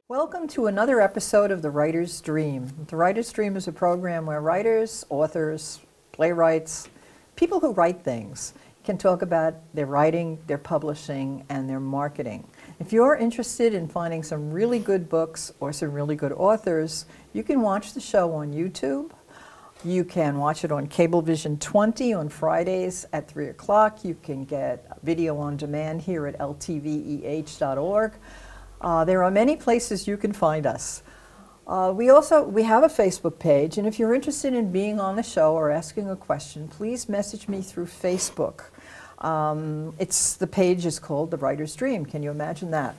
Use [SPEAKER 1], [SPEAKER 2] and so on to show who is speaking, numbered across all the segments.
[SPEAKER 1] Welcome to another episode of The Writer's Dream. The Writer's Dream is a program where writers, authors, playwrights, people who write things can talk about their writing, their publishing, and their marketing. If you're interested in finding some really good books or some really good authors, you can watch the show on YouTube. You can watch it on Cablevision 20 on Fridays at 3 o'clock. You can get video on demand here at ltveh.org. There are many places you can find us. We have a Facebook page, and if you're interested in being on the show or asking a question, please message me through Facebook. The page is called The Writer's Dream. Can you imagine that?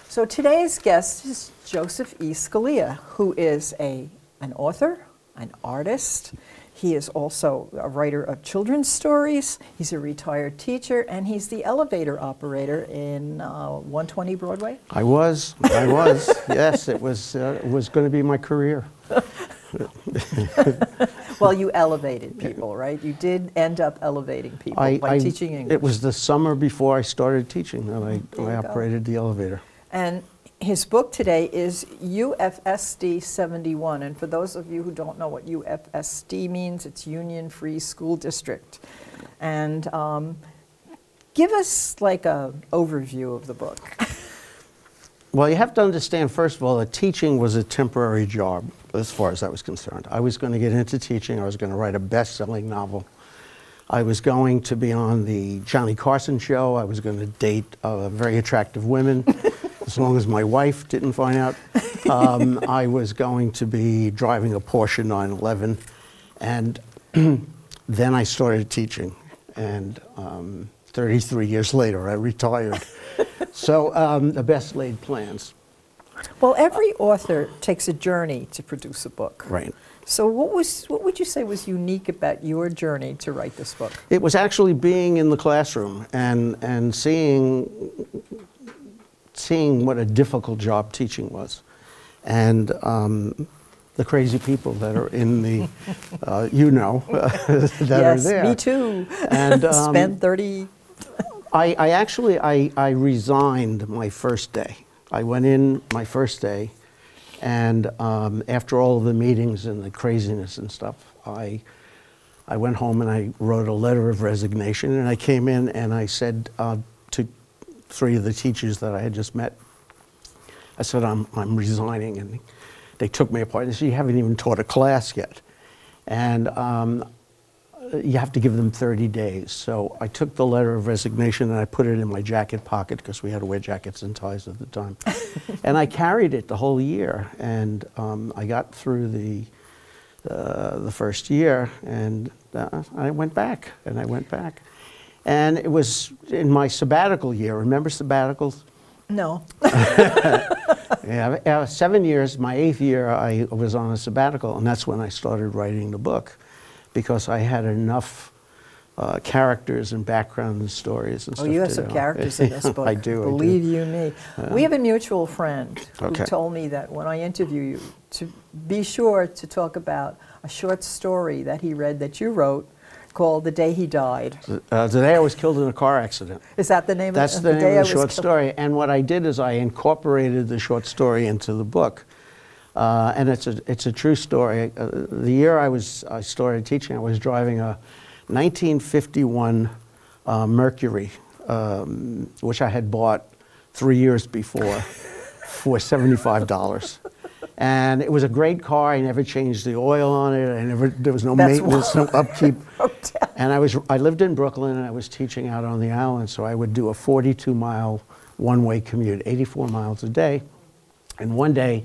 [SPEAKER 1] So today's guest is Joseph E. Scalia, who is an author, an artist. He is also a writer of children's stories. He's a retired teacher, and he's the elevator operator in 120 Broadway.
[SPEAKER 2] I was. Yes, it was going to be my career.
[SPEAKER 1] Well, you elevated people, right? You did end up elevating people by teaching English.
[SPEAKER 2] It was the summer before I started teaching that I operated the elevator.
[SPEAKER 1] And his book today is UFSD 71, and for those of you who don't know what UFSD means, it's Union Free School District. And give us like an overview of the book.
[SPEAKER 2] Well, you have to understand, first of all, that teaching was a temporary job as far as I was concerned. I was going to get into teaching. I was going to write a best-selling novel. I was going to be on the Johnny Carson show. I was going to date very attractive women. As long as my wife didn't find out. I was going to be driving a Porsche 911, and then I started teaching, and 33 years later I retired. So the best laid plans.
[SPEAKER 1] Well, every author takes a journey to produce a book.
[SPEAKER 2] Right.
[SPEAKER 1] So what would you say was unique about your journey to write this book?
[SPEAKER 2] It was actually being in the classroom and seeing what a difficult job teaching was, and the crazy people that are in the, that are there.
[SPEAKER 1] Yes, me too.
[SPEAKER 2] And
[SPEAKER 1] spent 30.
[SPEAKER 2] I resigned my first day. I went in my first day, and after all of the meetings and the craziness and stuff, I went home and I wrote a letter of resignation, and I came in and I said to 3 of the teachers that I had just met, I said, I'm resigning, and they took me apart. They said, you haven't even taught a class yet, and you have to give them 30 days. So I took the letter of resignation and I put it in my jacket pocket, because we had to wear jackets and ties at the time. And I carried it the whole year, and I got through the first year, and I went back, and it was in my sabbatical year. Remember sabbaticals?
[SPEAKER 1] No.
[SPEAKER 2] Yeah, 7 years, my 8th year, I was on a sabbatical, and that's when I started writing the book, because I had enough characters and background and stories and stuff.
[SPEAKER 1] Oh, you have some characters in this book.
[SPEAKER 2] I do.
[SPEAKER 1] Believe you me. We have a mutual friend who told me that when I interview you, to be sure to talk about a short story that he read that you wrote, called The Day He Died.
[SPEAKER 2] The Day I Was Killed in a Car Accident.
[SPEAKER 1] Is that the name
[SPEAKER 2] That's
[SPEAKER 1] of the
[SPEAKER 2] name of the short story. And what I did is I incorporated the short story into the book. And it's a true story. The year I started teaching, I was driving a 1951 Mercury, which I had bought 3 years before for $75. And it was a great car. I never changed the oil on it. There was no maintenance, no upkeep. And I lived in Brooklyn, and I was teaching out on the island, so I would do a 42-mile one-way commute, 84 miles a day. And one day,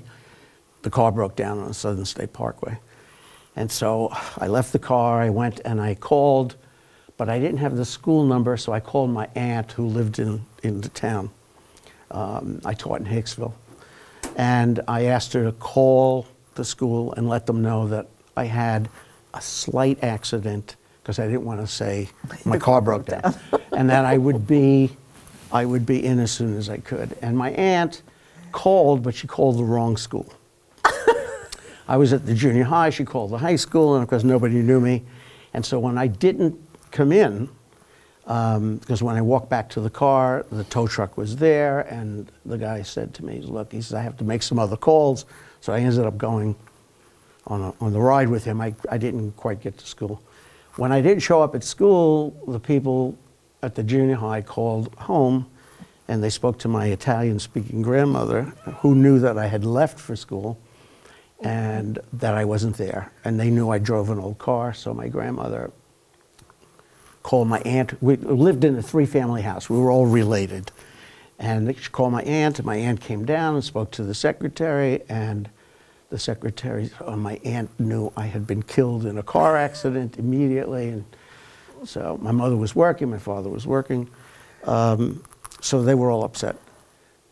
[SPEAKER 2] the car broke down on the Southern State Parkway. And so I left the car, I went and I called, but I didn't have the school number, so I called my aunt who lived in the town. I taught in Hicksville. And I asked her to call the school and let them know that I had a slight accident, because I didn't want to say my car broke down, and that I would be in as soon as I could. And my aunt called, but she called the wrong school. I was at the junior high, she called the high school, and of course nobody knew me. And so when I didn't come in, because when I walked back to the car, the tow truck was there, and the guy said to me, look, he says, I have to make some other calls. So I ended up going on the ride with him. I didn't quite get to school. When I didn't show up at school, the people at the junior high called home, and they spoke to my Italian-speaking grandmother, who knew that I had left for school and that I wasn't there. And they knew I drove an old car, so my grandmother called my aunt. We lived in a three-family house. We were all related. And she called my aunt came down and spoke to the secretary, and the secretary, my aunt knew I had been killed in a car accident immediately. And so my mother was working, my father was working. So they were all upset.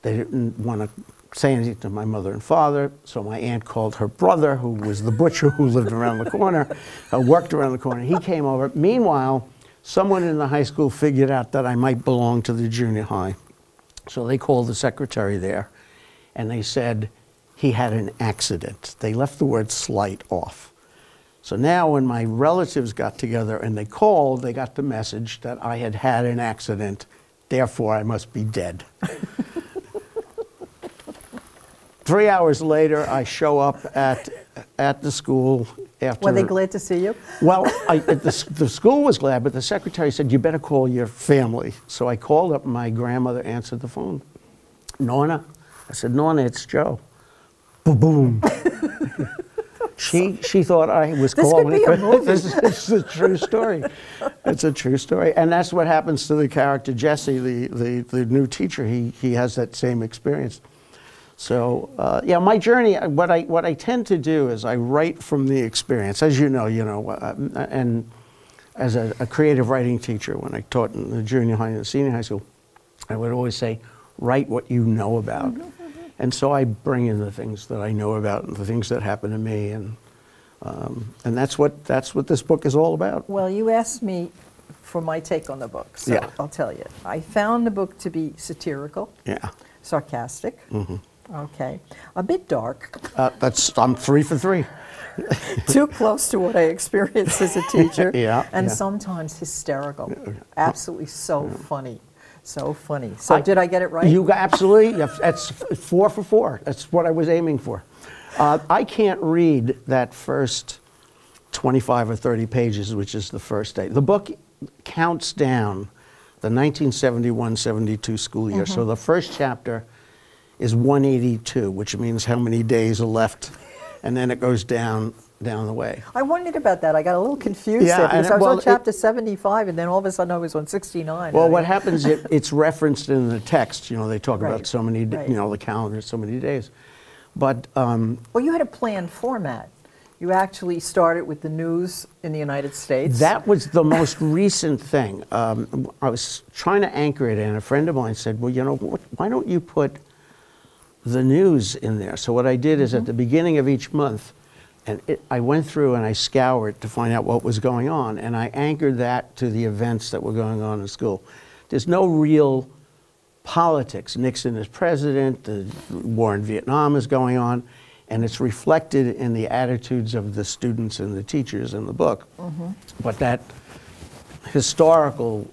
[SPEAKER 2] They didn't want to say anything to my mother and father, so my aunt called her brother, who was the butcher who lived around the corner, worked around the corner. He came over. Meanwhile, someone in the high school figured out that I might belong to the junior high. So they called the secretary there, and they said he had an accident. They left the word slight off. So now when my relatives got together and they called, they got the message that I had had an accident, therefore I must be dead. 3 hours later, I show up at the school after...
[SPEAKER 1] Were they glad to see you?
[SPEAKER 2] Well, the school was glad, but the secretary said, you better call your family. So I called up, my grandmother answered the phone. Nonna? I said, Nonna, it's Joe. Boom, boom. She thought I was calling.
[SPEAKER 1] This could be a movie.
[SPEAKER 2] This is a true story. It's a true story. And that's what happens to the character Jesse, the new teacher. He has that same experience. So yeah, my journey. What I tend to do is I write from the experience, as you know, and as a creative writing teacher, when I taught in the junior high and the senior high school, I would always say, write what you know about. And so I bring in the things that I know about and the things that happen to me, and that's what this book is all about.
[SPEAKER 1] Well, you asked me for my take on the book, so
[SPEAKER 2] Yeah.
[SPEAKER 1] I'll tell you. I found the book to be satirical,
[SPEAKER 2] Yeah.
[SPEAKER 1] sarcastic, okay, a bit dark,
[SPEAKER 2] I'm 3 for 3.
[SPEAKER 1] too close to what I experienced as a teacher,
[SPEAKER 2] Yeah,
[SPEAKER 1] and
[SPEAKER 2] yeah.
[SPEAKER 1] sometimes hysterical, absolutely so funny. So funny. So did I get it right?
[SPEAKER 2] You got absolutely. That's 4 for 4. That's what I was aiming for. I can't read that first 25 or 30 pages, which is the first day. The book counts down the 1971-72 school year. So the first chapter is 182, which means how many days are left, and then it goes down the way.
[SPEAKER 1] I wondered about that. I got a little confused there because I was on chapter 75, and then all of a sudden I was on 69.
[SPEAKER 2] Well, what happens, it's referenced in the text. They talk
[SPEAKER 1] Right,
[SPEAKER 2] about so many,
[SPEAKER 1] right.
[SPEAKER 2] the calendar, so many days. But
[SPEAKER 1] Well, you had a planned format. You actually started with the news in the United States.
[SPEAKER 2] that was the most recent thing. I was trying to anchor it, and a friend of mine said, well, why don't you put the news in there? So what I did is at the beginning of each month, and I went through and I scoured to find out what was going on, and I anchored that to the events that were going on in school. There's no real politics. Nixon is president, the war in Vietnam is going on, and it's reflected in the attitudes of the students and the teachers in the book. But that historical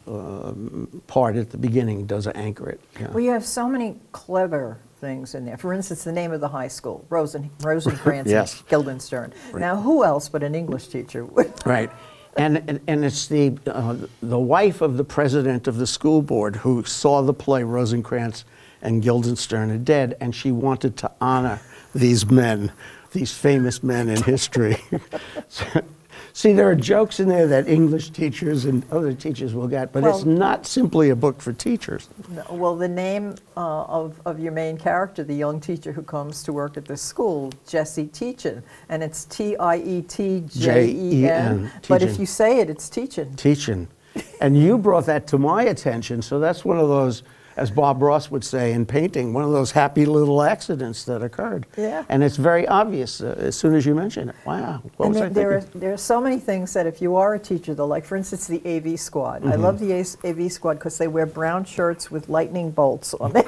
[SPEAKER 2] part at the beginning does anchor it. Yeah.
[SPEAKER 1] Well, you have so many clever things in there. For instance, the name of the high school, Rosencrantz
[SPEAKER 2] Yes.
[SPEAKER 1] and Guildenstern.
[SPEAKER 2] Right.
[SPEAKER 1] Now, who else but an English teacher would?
[SPEAKER 2] Right. And it's the wife of the president of the school board who saw the play Rosencrantz and Guildenstern are dead, and she wanted to honor these men, these famous men in history. See, there are jokes in there that English teachers and other teachers will get, but it's not simply a book for teachers.
[SPEAKER 1] No, well, the name of your main character, the young teacher who comes to work at this school, Jesse Tietjen, and it's Tietjen. But if you say it, it's Tietjen.
[SPEAKER 2] Teaching. And you brought that to my attention, so that's one of those, as Bob Ross would say in painting, one of those happy little accidents that occurred.
[SPEAKER 1] Yeah.
[SPEAKER 2] And it's very obvious as soon as you mention it. Wow, what was I thinking?
[SPEAKER 1] There are so many things that if you are a teacher, though, like for instance the AV squad. I love the AV squad because they wear brown shirts with lightning bolts on their,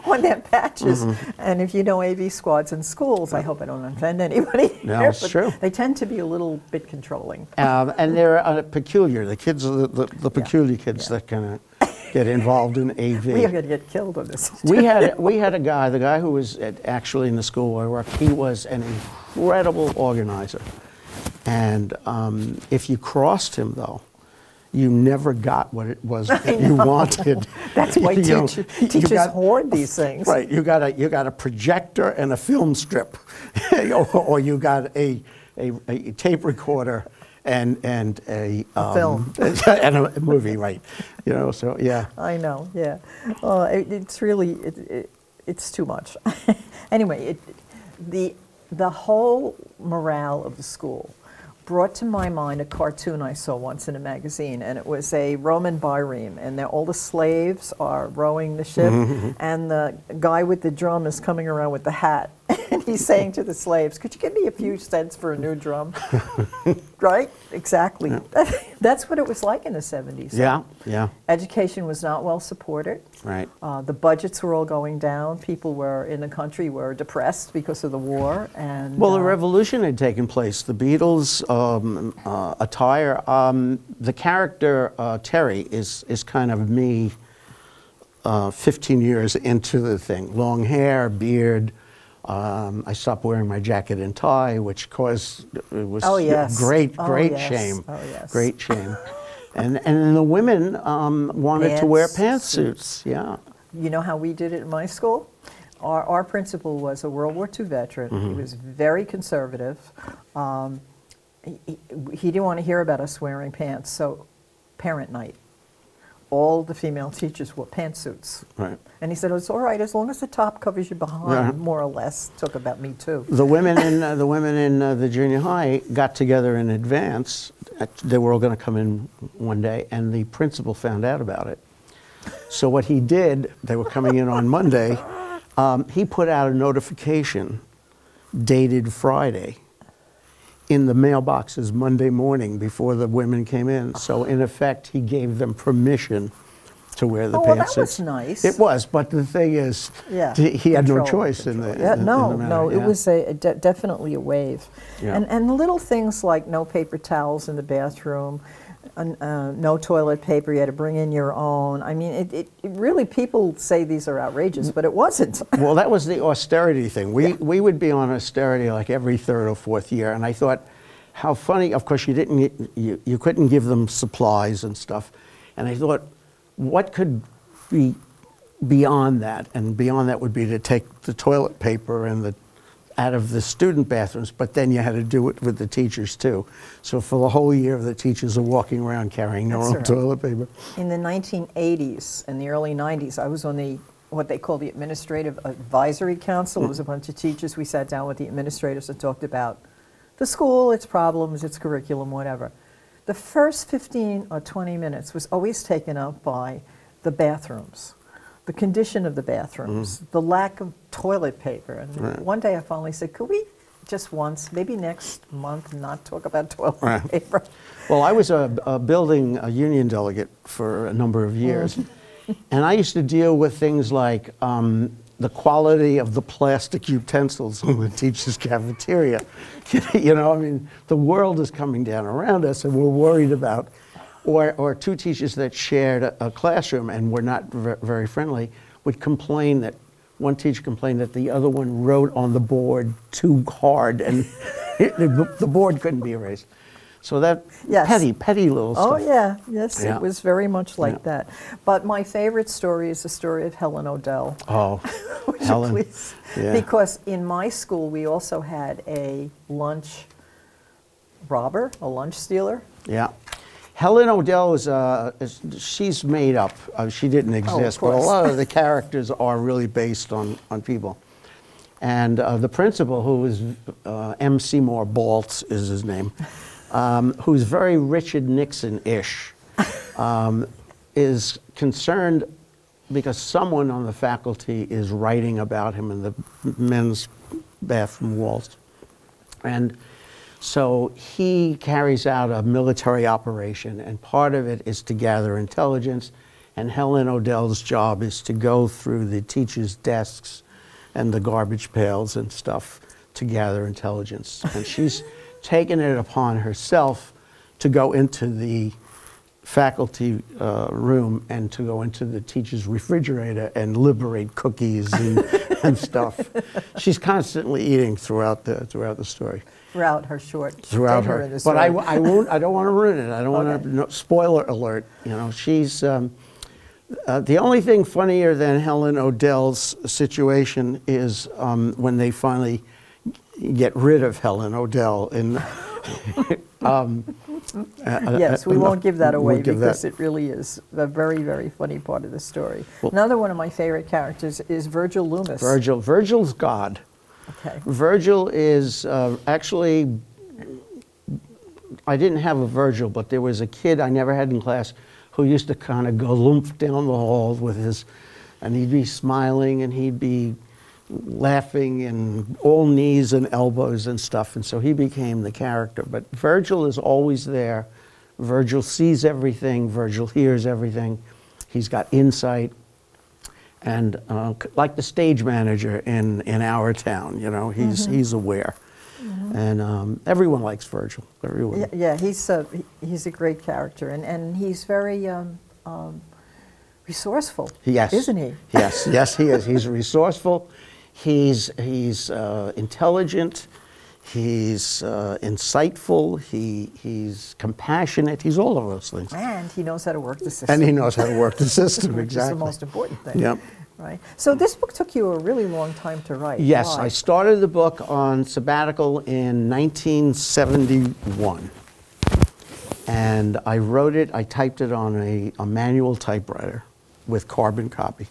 [SPEAKER 1] on their patches. And if you know AV squads in schools, I hope I don't offend anybody.
[SPEAKER 2] No, it's true.
[SPEAKER 1] They tend to be a little bit controlling.
[SPEAKER 2] And they're peculiar. The kids are the peculiar kids that kind of get involved in AV.
[SPEAKER 1] We are going to get killed on this.
[SPEAKER 2] we had a guy, the guy who was actually in the school where I worked, he was an incredible organizer. And if you crossed him, though, you never got what it was that you wanted.
[SPEAKER 1] That's why teachers hoard these things.
[SPEAKER 2] Right, you got a projector and a film strip, or you got a tape recorder and a
[SPEAKER 1] film
[SPEAKER 2] and a movie, right? You know, so yeah.
[SPEAKER 1] I know, yeah. It's really it's too much. Anyway, the whole morale of the school brought to my mind a cartoon I saw once in a magazine, and it was a Roman bireme, and all the slaves are rowing the ship, and the guy with the drum is coming around with the hat, and he's saying to the slaves, "Could you give me a few cents for a new drum?" Right? Exactly. Yeah. That's what it was like in the 70s.
[SPEAKER 2] Yeah, yeah.
[SPEAKER 1] Education was not well supported.
[SPEAKER 2] Right.
[SPEAKER 1] The budgets were all going down. People in the country were depressed because of the war. And
[SPEAKER 2] well, the revolution had taken place. The Beatles' attire. The character Terry is kind of me 15 years into the thing. Long hair, beard. I stopped wearing my jacket and tie, which caused it was great shame.
[SPEAKER 1] Oh, yes.
[SPEAKER 2] Great shame. And the women wanted to wear pantsuits. Yeah.
[SPEAKER 1] You know how we did it in my school? Our principal was a World War II veteran. He was very conservative. He didn't want to hear about us wearing pants, so parent night. All the female teachers wore pantsuits. Right. And he said, "Oh, it's all right as long as the top covers you behind," more or less. Talk about me too.
[SPEAKER 2] The women in the junior high got together in advance. They were all going to come in one day, and the principal found out about it. So what he did, they were coming in on Monday. He put out a notification dated Friday in the mailboxes Monday morning before the women came in. So in effect, he gave them permission to wear the pantsuits.
[SPEAKER 1] Well, that was nice.
[SPEAKER 2] It was, but the thing is, he had no choice in the matter.
[SPEAKER 1] No, it was definitely a wave. Yeah. And the little things like no paper towels in the bathroom, no toilet paper, you had to bring in your own. I mean, it really, people say these are outrageous, but it wasn't.
[SPEAKER 2] Well, that was the austerity thing. We would be on austerity like every third or fourth year, and I thought, how funny. Of course, you couldn't give them supplies and stuff, and I thought, what could be beyond that? And beyond that would be to take the toilet paper and out of the student bathrooms, but then you had to do it with the teachers too. So for the whole year, the teachers are walking around carrying their own toilet paper.
[SPEAKER 1] In the 1980s and the early 90s, I was on what they call the Administrative Advisory Council. It was a bunch of teachers. We sat down with the administrators and talked about the school, its problems, its curriculum, whatever. The first 15 or 20 minutes was always taken up by the bathrooms. The condition of the bathrooms, the lack of toilet paper. And one day I finally said, could we just once, maybe next month, not talk about toilet paper?
[SPEAKER 2] Well, I was a union delegate for a number of years. And I used to deal with things like the quality of the plastic utensils in the teacher's cafeteria. You know, I mean, the world is coming down around us and we're worried about or two teachers that shared a classroom and were not very friendly would complain that one teacher complained that the other one wrote on the board too hard and the board couldn't be erased. So that petty little stuff.
[SPEAKER 1] Oh yeah, yes, it was very much like that. But my favorite story is the story of Helen Odell.
[SPEAKER 2] Oh, Helen.
[SPEAKER 1] Please? Yeah. Because in my school we also had a lunch robber, a lunch stealer.
[SPEAKER 2] Yeah. Helen Odell she's made up. She didn't exist, but a lot of the characters are really based on people. And the principal, who is M. Seymour Baltz is his name, who's very Richard Nixon-ish, is concerned because someone on the faculty is writing about him in the men's bathroom walls. And so he carries out a military operation, and part of it is to gather intelligence, and Helen Odell's job is to go through the teachers' desks and the garbage pails and stuff to gather intelligence. And she's taken it upon herself to go into the faculty room and to go into the teacher's refrigerator and liberate cookies and stuff. She's constantly eating throughout the story.
[SPEAKER 1] Throughout her short
[SPEAKER 2] Throughout
[SPEAKER 1] tenure
[SPEAKER 2] her,
[SPEAKER 1] in the
[SPEAKER 2] but
[SPEAKER 1] story.
[SPEAKER 2] I won't. I don't want to ruin it. I don't want
[SPEAKER 1] Okay.
[SPEAKER 2] to. No, spoiler alert. You know, she's the only thing funnier than Helen Odell's situation is when they finally get rid of Helen Odell in.
[SPEAKER 1] Yes, we won't give that away
[SPEAKER 2] won't give
[SPEAKER 1] because
[SPEAKER 2] that.
[SPEAKER 1] it really is a very, very funny part of the story. Another one of my favorite characters is Virgil Loomis.
[SPEAKER 2] Virgil's God.
[SPEAKER 1] Okay.
[SPEAKER 2] Virgil is actually, I didn't have a Virgil, but there was a kid I never had in class who used to kind of go loomp down the hall with his, and he'd be smiling and he'd be laughing and all knees and elbows and stuff, and so he became the character. But Virgil is always there. Virgil sees everything. Virgil hears everything. He's got insight. And like the stage manager in our town, you know, he's aware. And everyone likes Virgil. Everyone.
[SPEAKER 1] Yeah, he's a great character, and he's very resourceful.
[SPEAKER 2] Yes.
[SPEAKER 1] Isn't he?
[SPEAKER 2] Yes, he is. He's resourceful. He's intelligent. He's insightful. He's compassionate. He's all of those things.
[SPEAKER 1] And he knows how to work the system.
[SPEAKER 2] And he knows how to work the system.
[SPEAKER 1] Which
[SPEAKER 2] Exactly.
[SPEAKER 1] is the most important thing.
[SPEAKER 2] Yep.
[SPEAKER 1] Right. So this book took you a really long time to write.
[SPEAKER 2] Yes,
[SPEAKER 1] Why?
[SPEAKER 2] I started the book on sabbatical in 1971. And I wrote it, I typed it on a manual typewriter with carbon copy.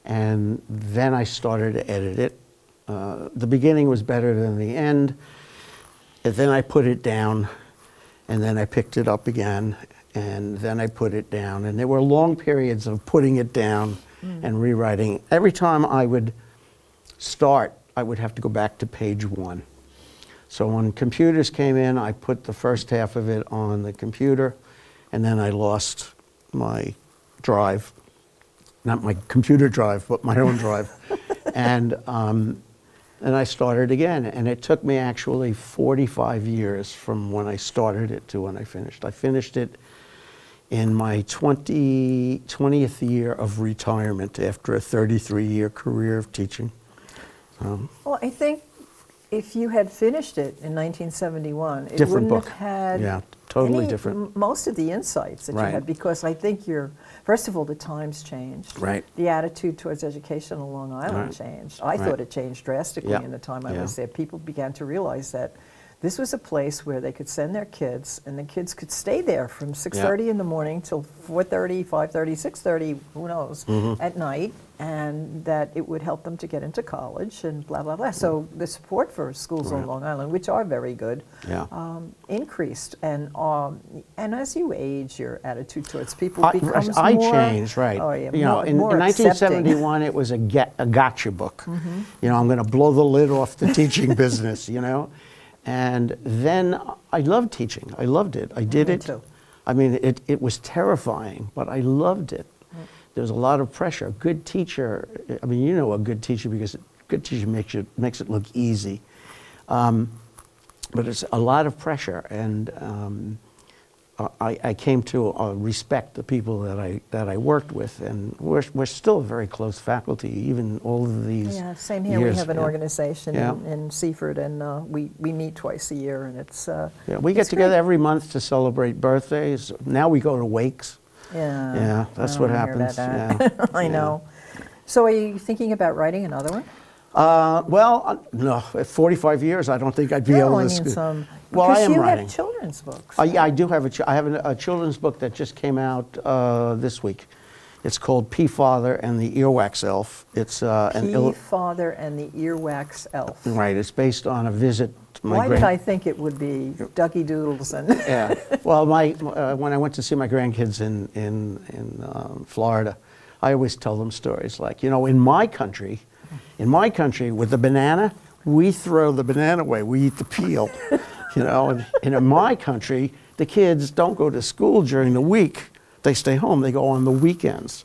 [SPEAKER 2] And then I started to edit it. The beginning was better than the end. And then I put it down, and then I picked it up again, and then I put it down. And there were long periods of putting it down and rewriting. Every time I would start, I would have to go back to page 1. So when computers came in, I put the first half of it on the computer, and then I lost my drive. Not my computer drive, but my own drive. And I started again, and it took me actually 45 years from when I started it to when I finished. I finished it in my 20th year of retirement after a 33-year career of teaching.
[SPEAKER 1] Well, I think if you had finished it in 1971, it
[SPEAKER 2] Different
[SPEAKER 1] wouldn't
[SPEAKER 2] book.
[SPEAKER 1] have had
[SPEAKER 2] Yeah, totally different.
[SPEAKER 1] most of the insights that you
[SPEAKER 2] Right.
[SPEAKER 1] had, because I think first of all, the times changed.
[SPEAKER 2] Right.
[SPEAKER 1] The attitude towards education on Long Island
[SPEAKER 2] Right.
[SPEAKER 1] changed. I
[SPEAKER 2] Right.
[SPEAKER 1] thought it changed drastically
[SPEAKER 2] Yeah.
[SPEAKER 1] in the time I
[SPEAKER 2] Yeah.
[SPEAKER 1] was there. People began to realize that this was a place where they could send their kids, and the kids could stay there from 6:30 in the morning till 4:30, 5:30, 6:30, who knows, at night, and that it would help them to get into college and blah, blah, blah. So the support for schools on
[SPEAKER 2] Right.
[SPEAKER 1] Long Island, which are very good,
[SPEAKER 2] Yeah.
[SPEAKER 1] increased. And as you age, your attitude towards people
[SPEAKER 2] I
[SPEAKER 1] becomes
[SPEAKER 2] I
[SPEAKER 1] more...
[SPEAKER 2] changed, right.
[SPEAKER 1] Oh, yeah,
[SPEAKER 2] You know, in
[SPEAKER 1] more accepting.
[SPEAKER 2] 1971, it was a gotcha book. You know, I'm going to blow the lid off the teaching business, you know. And then I loved teaching. I loved it. I did
[SPEAKER 1] Me
[SPEAKER 2] it.
[SPEAKER 1] too.
[SPEAKER 2] I mean, it was terrifying, but I loved it. There was a lot of pressure. A good teacher, I mean, you know a good teacher because a good teacher makes it look easy. But it's a lot of pressure, and I came to respect the people that I worked with, and we're still very close faculty, even all of these
[SPEAKER 1] Yeah, same here.
[SPEAKER 2] years.
[SPEAKER 1] We have an
[SPEAKER 2] Yeah.
[SPEAKER 1] organization
[SPEAKER 2] Yeah.
[SPEAKER 1] in Seaford, and we meet twice a year, and it's
[SPEAKER 2] Yeah, we get
[SPEAKER 1] it's
[SPEAKER 2] together
[SPEAKER 1] great.
[SPEAKER 2] every month to celebrate birthdays. Now we go to wakes.
[SPEAKER 1] Yeah,
[SPEAKER 2] Yeah, that's
[SPEAKER 1] I
[SPEAKER 2] what
[SPEAKER 1] don't wanna hear about
[SPEAKER 2] happens.
[SPEAKER 1] that.
[SPEAKER 2] Yeah.
[SPEAKER 1] I know. So are you thinking about writing another one?
[SPEAKER 2] No, at 45 years, I don't think I'd be able
[SPEAKER 1] I
[SPEAKER 2] to.
[SPEAKER 1] mean some.
[SPEAKER 2] Well,
[SPEAKER 1] because
[SPEAKER 2] I am
[SPEAKER 1] you
[SPEAKER 2] writing.
[SPEAKER 1] have children's books.
[SPEAKER 2] Yeah, I do have I have a children's book that just came out this week. It's called Pea Father and the Earwax Elf. It's
[SPEAKER 1] Pea Father and the Earwax Elf.
[SPEAKER 2] right. It's based on a visit to my
[SPEAKER 1] Why did I think it would be Ducky Doodles and?
[SPEAKER 2] Yeah. Well, when I went to see my grandkids in Florida, I always tell them stories like, you know, in my country, with the banana, we throw the banana away. We eat the peel, you know. And in my country, the kids don't go to school during the week. They stay home. They go on the weekends.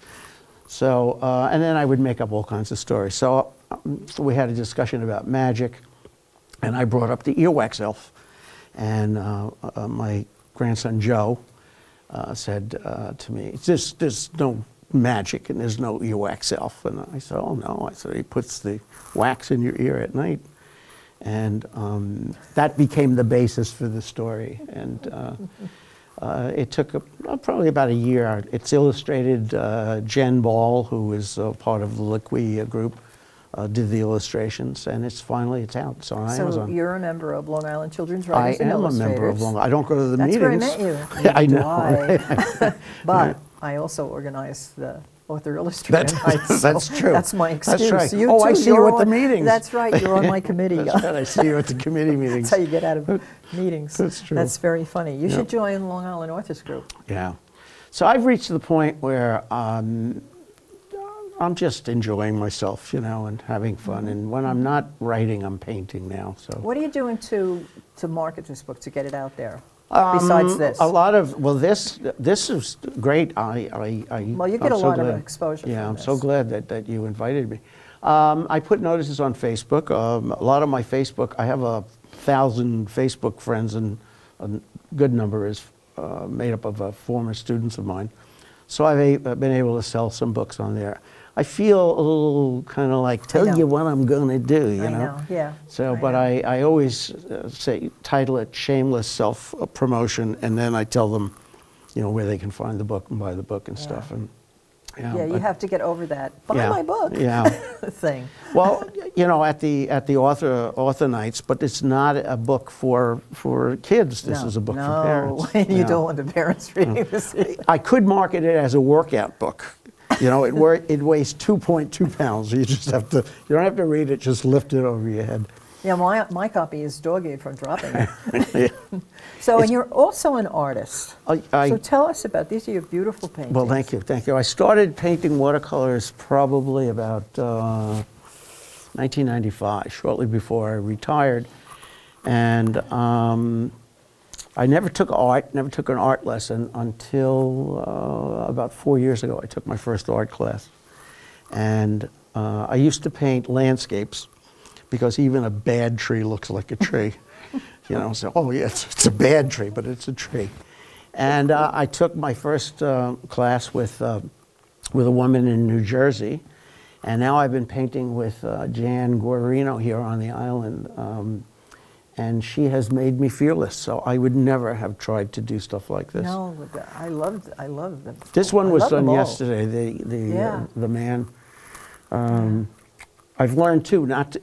[SPEAKER 2] So, and then I would make up all kinds of stories. So we had a discussion about magic, and I brought up the earwax elf. And my grandson Joe said to me, there's no magic and there's no earwax elf. And I said, oh no. I said, he puts the wax in your ear at night. And that became the basis for the story. And it took probably about a year. It's illustrated. Jen Ball, who is part of the Liqui group, did the illustrations, and it's out. So on Amazon.
[SPEAKER 1] So you're a member of Long Island Children's Writers and
[SPEAKER 2] I am a member of Long Island. I don't go to the meetings.
[SPEAKER 1] That's where I met you.
[SPEAKER 2] I know.
[SPEAKER 1] But I also organize the author illustrator nights.
[SPEAKER 2] That's true.
[SPEAKER 1] That's my excuse.
[SPEAKER 2] That's right.
[SPEAKER 1] You
[SPEAKER 2] oh,
[SPEAKER 1] too,
[SPEAKER 2] I see you at the meetings.
[SPEAKER 1] That's right. You're on my committee.
[SPEAKER 2] That's right. I see you at the committee meetings.
[SPEAKER 1] That's how you get out of meetings.
[SPEAKER 2] That's true.
[SPEAKER 1] That's very funny. You should join Long Island Authors Group.
[SPEAKER 2] Yeah. So I've reached the point where I'm just enjoying myself, you know, and having fun. And when I'm not writing, I'm painting now. So.
[SPEAKER 1] What are you doing to market this book, to get it out there? Besides this,
[SPEAKER 2] a lot of this is great. Well,
[SPEAKER 1] you get a lot of exposure.
[SPEAKER 2] Yeah,
[SPEAKER 1] from
[SPEAKER 2] I'm
[SPEAKER 1] this.
[SPEAKER 2] so glad that you invited me. I put notices on Facebook. A lot of my Facebook, I have 1,000 Facebook friends, and a good number is made up of former students of mine. So I've been able to sell some books on there. I feel a little kind of like, tell you what I'm going to do, you know?
[SPEAKER 1] I know, yeah.
[SPEAKER 2] So, but I always title it Shameless Self-Promotion, and then I tell them, you know, where they can find the book and buy the book and stuff. And
[SPEAKER 1] yeah, you have to get over that buy my book thing.
[SPEAKER 2] Well, you know, at the author nights, but it's not a book for kids. This is a book for parents.
[SPEAKER 1] You don't want the parents reading this.
[SPEAKER 2] I could market it as a workout book. You know, it weighs 2.2 pounds. You just have to. You don't have to read it. Just lift it over your head.
[SPEAKER 1] Yeah, my copy is dog-eared from dropping it. So, and you're also an artist. So tell us about these. Are your beautiful paintings.
[SPEAKER 2] Well, thank you. I started painting watercolors probably about 1995, shortly before I retired, and I never took an art lesson until about 4 years ago. I took my first art class. And I used to paint landscapes because even a bad tree looks like a tree. You know, so, oh yeah, it's a bad tree, but it's a tree. And I took my first class with a woman in New Jersey. And now I've been painting with Jan Guarino here on the island. And she has made me fearless. So I would never have tried to do stuff like this.
[SPEAKER 1] No, I love them.
[SPEAKER 2] This one was done yesterday. The man. I've learned too not to.